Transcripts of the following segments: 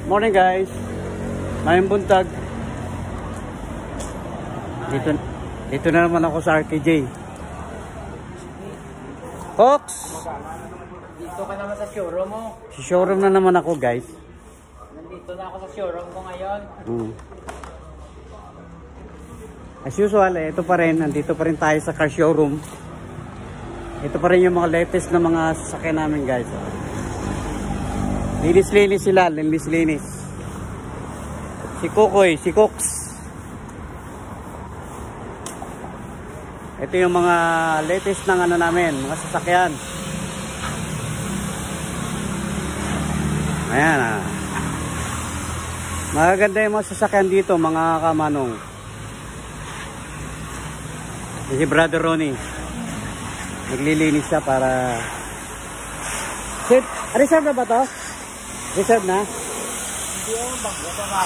Morning guys. Mayang buntag. Dito na naman ako sa RKJ. Fox! Dito ka naman sa showroom mo. Sa showroom na naman ako guys. Nandito na ako sa showroom ko ngayon. As usual, ito pa rin. Nandito pa rin tayo sa car showroom. Ito pa rin yung mga latest na mga sasakyan namin guys. Linis-linis sila. Linis-linis. Si Kukoy, si Cooks. Ito yung mga latest ng ano namin, mga sasakyan. Ayan ah. Magaganda yung mga sasakyan dito, mga kamanong. Si Brother Ronnie. Naglilinis siya para... Reserve na ba to? Reserve na? Hindi yung bago ba?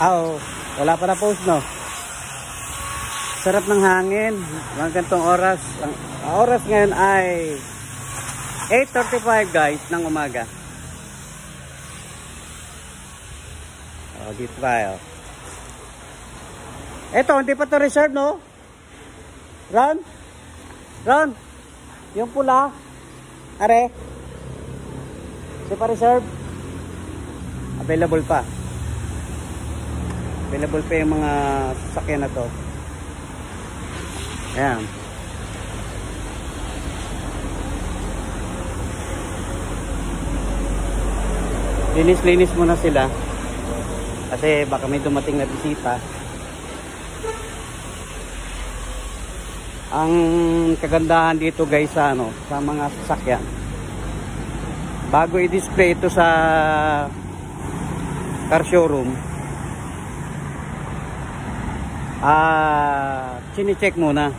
Oo. Wala pa na post, no? Sarap ng hangin. Mga gantong oras. Ang oras ngayon ay 8:35 guys ng umaga. Dito tayo. Eto, hindi pa to reserve, no? Ron? Ron? Yung pula? Are? Hindi pa reserve? Available pa. Available pa yung mga sasakyan na to. Ayan. Linis-linis muna sila. Kasi baka may dumating na bisita. Ang kagandahan dito guys sa ano, sa mga sasakyan. Bago i-display ito sa car showroom, chine-check muna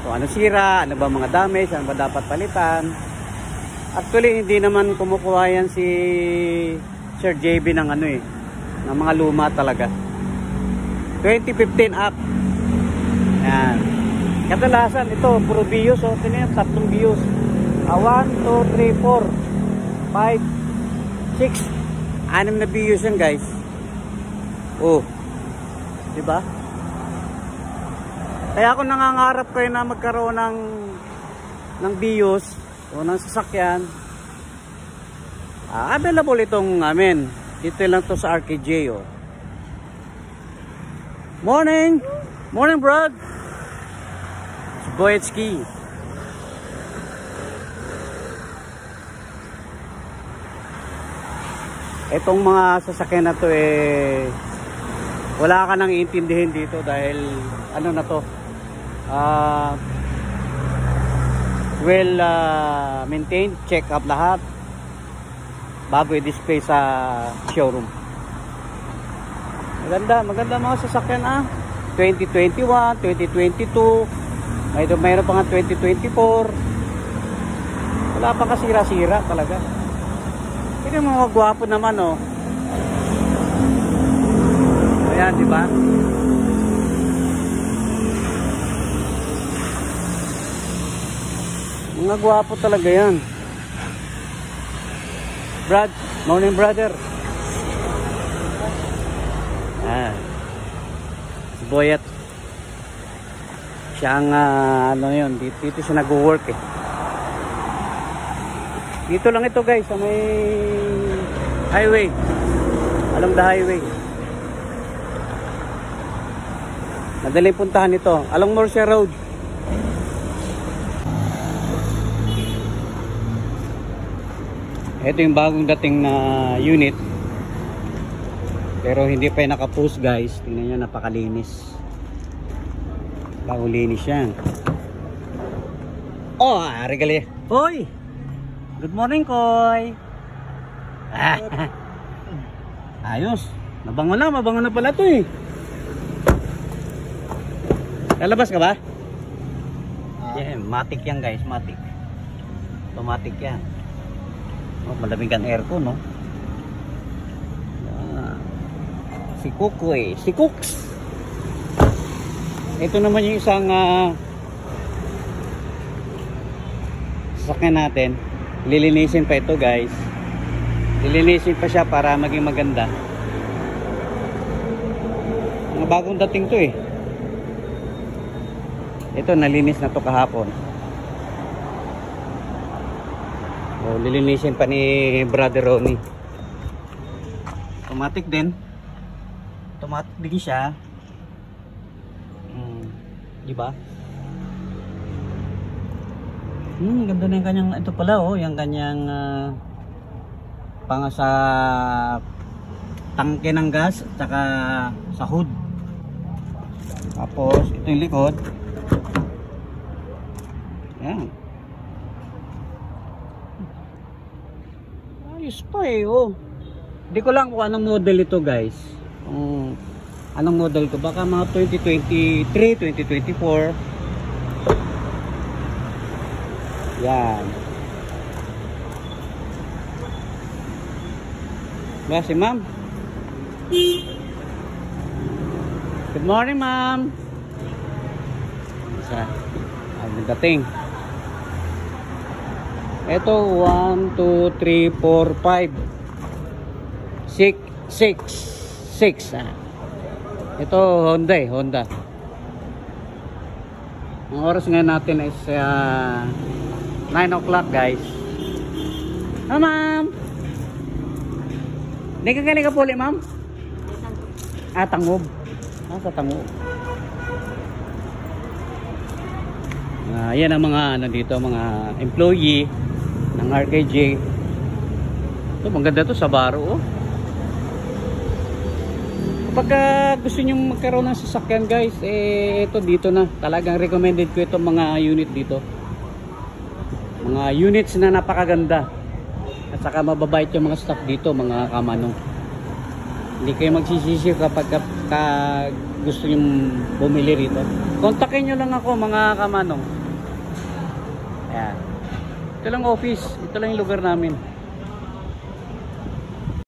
kung ano sira, ano ba mga damage, ano ba dapat palitan. Actually hindi naman kumukuha yan si Sir JB ng ano eh, ng mga luma talaga. 2015 up. Yan. Kadalasan ito puro bios, oh, tingnan, tatlong bios. 1, 2, 3, 4, 5, 6, 6 na bios yan guys. Oh, diba? Kaya ako nangangarap kayo na magkaroon ng bios o ng sasakyan. Available itong amin. Dito lang to sa RKJ. Oh. Morning! Morning, Brad! It's Boyetski. Itong mga sasakyan na to eh, wala ka nang iintindihin dito dahil ano na to, well maintained, check up lahat bago i-display sa showroom. Maganda mga sasakyan 2021, 2022, mayroon pa nga 2024. Wala pa kasira-sira talaga. Hindi mga gwapo naman, oh. Ayan, di ba? Mga gwapo talaga yan. Brad, morning brother. Si Boyet. Siya ang ano yun, dito siya nag-work eh. Dito lang ito guys, sa may highway. Along the highway. Madaling puntahan ito. Along Morsia Road. Ito yung bagong dating na unit. Pero hindi pa yung nakapost guys. Tingnan nyo, napakalinis. Bagong linis yan. Oh, regali. Hoy! Good morning, Koy. Ayos. Mabango na pala to eh. Lalabas ka ba? Yeah, matic yan guys, matic. Automatic yan. Oh, malamig ang aircon, no? Si Kukoy, si Cooks. Ito naman yung isang sasakyan natin. Lilinisin pa ito guys. Lilinisin pa siya para maging maganda. Mga bagong dating to eh. Ito, nalinis na to kahapon. O, lilinisin pa ni Brother Ronnie. Automatic din. Automatic din siya. Diba? Ganda na yung kanyang, ito pala oh, yung kanyang pang sa tangke ng gas at saka sa hood. Tapos ito yung likod. Yan. Ayos pa eh oh. Hindi ko lang kung anong model ito guys. Anong model to? Baka mga 2023, 2024. Yan. Ba si ma'am? Good morning ma'am. Isa. Ay, nagdating. Ito 1, 2, 3, 4, 5 6 Ito Honda eh, Honda. Ang oras nga natin is 9 o'clock guys. Ma'am, hindi ka galing ka puli ma'am? Tangob. Sa Tangob. Yan ang mga nandito, mga employee ng RKJ. Ito, maganda to sa Baro oh. Kapag gusto nyo magkaroon ng sasakyan guys, ito dito na. Talagang recommended ko itong mga unit dito. Mga units na napakaganda. At saka mababait yung mga staff dito, mga kamanong. Hindi kayo magsisisi kapag gusto nyo bumili rito. Kontakin nyo lang ako mga kamanong. Ayan. Ito lang office, ito lang yung lugar namin.